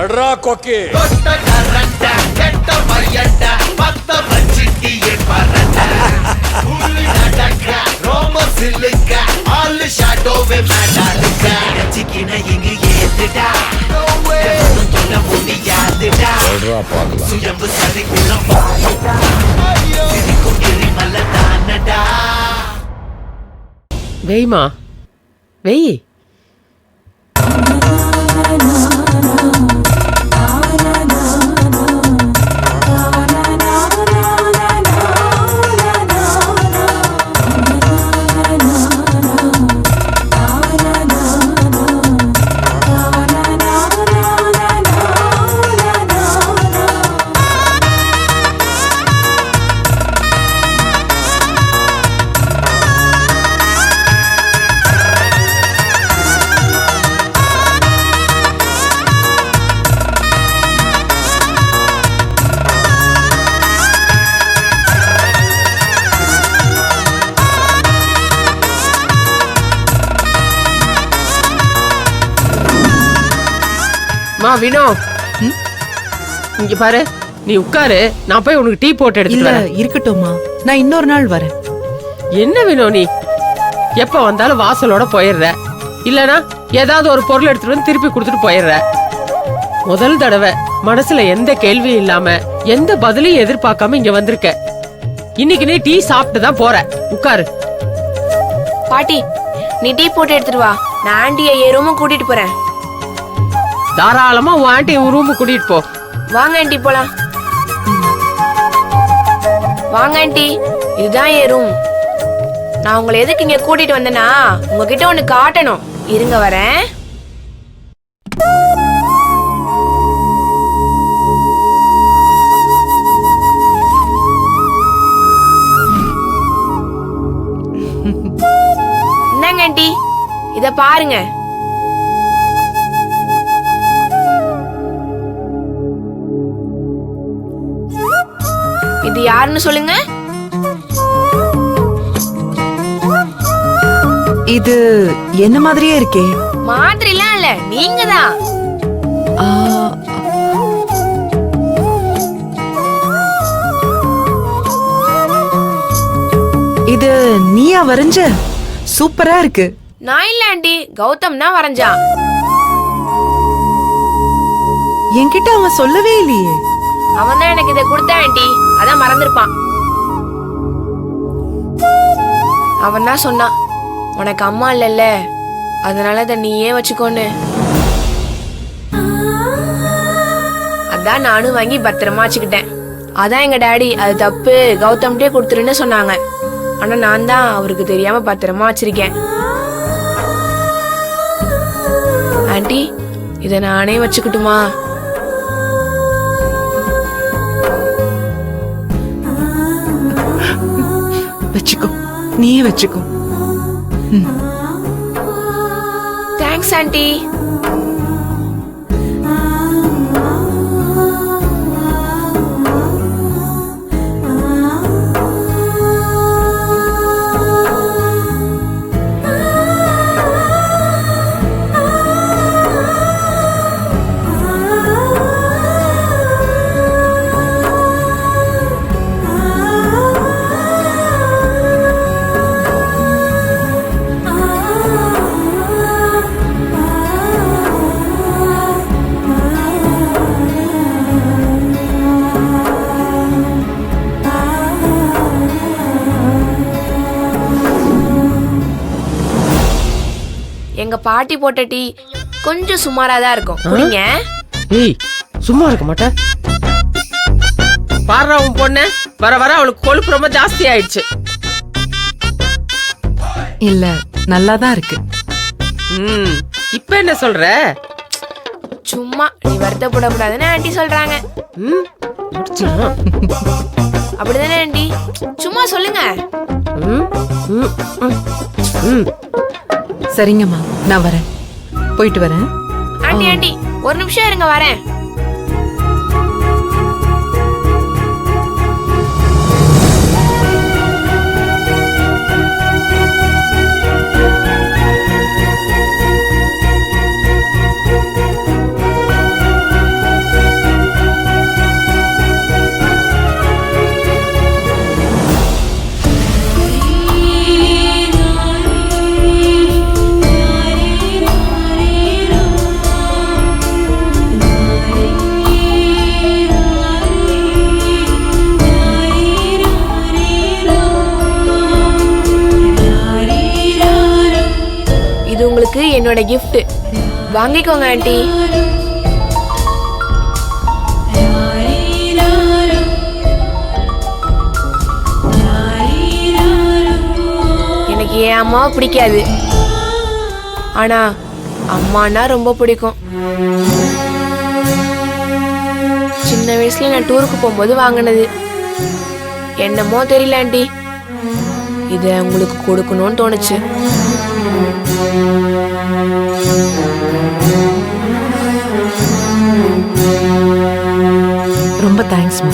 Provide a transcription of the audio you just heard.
எட்ரா கொக்கி வெய்மா வெய். மா வினோ, இங்க பாரு, நீ உட்காரு, நான் போய் உனக்கு டீ போட்டு எடுத்துட்டு வரேன். இருக்கட்டும்மா, நான் இன்னொரு நாள் வரேன். என்ன வினோ நீ எப்ப வந்தாலும் வாசலோட போயிடுற, இல்லனா ஏதாவது ஒரு பொருள் எடுத்துட்டு வந்து திருப்பி கொடுத்துட்டு போயிடுற. முதல் தடவை மனசுல எந்த கேள்வியும் இல்லாம எந்த பதிலையும் எதிர்பார்க்காம இங்க வந்திருக்க. இன்னைக்கு நீ டீ சாப்பிட்டு தான் போற. உட்காரு. பாட்டி, நீ டீ போட்டு எடுத்துட்டு வா, நான் ஆண்டியை என் ரூமும் கூட்டிட்டு போறேன். தாராளமா உன் ஆண்டி ரூமுக்கு கூட்டிட்டு போ. வாங்க ஆண்டி, போலாம். வாங்க ஆண்டி, இதுதான் என் ரூம். நான் உங்களை எதுக்கு இங்க கூட்டிட்டு வந்தேன்னா உங்ககிட்ட ஒண்ணு காட்டணும். இருங்க வரேன். என்னங்க ஆண்டி, இத பாருங்க. இது யாருன்னு சொல்லுங்க. இது என்ன மாதிரியே இருக்கே. மாதிரிலாம் இல்ல, நீங்கதான். இது நீயா வரைஞ்ச? சூப்பரா இருக்கு. நான் இல்ல ஆண்டி, கௌதம் தான் வரைஞ்சான். என்கிட்ட அவன் சொல்லவே இல்லையே. அவன் தான் எனக்கு இதை கொடுத்தா ஆண்டி, அதான் மறந்துருப்பான். அவன் தான் சொன்னான், உனக்கு அம்மா இல்லல்ல, அதனால இதை நீயே வச்சுக்கோன்னு. அதான் நானும் வாங்கி பத்திரமா வச்சுக்கிட்டேன். அதான் எங்க டாடி அது தப்பு, கௌதம்கிட்டே கொடுத்துருன்னு சொன்னாங்க. ஆனா நான் தான் அவருக்கு தெரியாம பத்திரமா வச்சிருக்கேன். ஆண்டி, இதை நானே வச்சுக்கிட்டுமா? வச்சுக்கோ, நீயே வச்சுக்கோ. Thanks aunty. எங்க பாட்டி போட்ட டீ கொஞ்சம் சுமாராதான் இருக்கும். குடிங்க. ஏய், சும்மா இருக்க மாட்டேன். பாரு உன் பொண்ணு, வர வர அவளுக்கு கொழுப்பு ரொம்ப ஜாஸ்தி ஆயிடுச்சு. இல்ல, நல்லாதான் இருக்கு. இப்ப என்ன சொல்ற? சும்மா நீ வருத்தப்படக்கூடாதுன்னு ஆண்டி சொல்றாங்க. அப்படிதானே ஆண்டி? சும்மா சொல்லுங்க. சரிங்கம்மா, நான் வரேன். போயிட்டு வரேன். ஆண்டி ஆண்டி, ஒரு நிமிஷம் இருங்க, வரேன். என்னோட gift. வாங்கிக்கோங்க ஆண்டி. எனக்கு என் அம்மாவை பிடிக்காது, ஆனா அம்மானா ரொம்ப பிடிக்கும். சின்ன வயசுல நான் டூருக்கு போகும்போது வாங்கினது. என்னமோ தெரியல ஆண்டி, இத உங்களுக்கு கொடுக்கணும்னு தோணுச்சு. ரொம்ப தேங்க்ஸ்மா.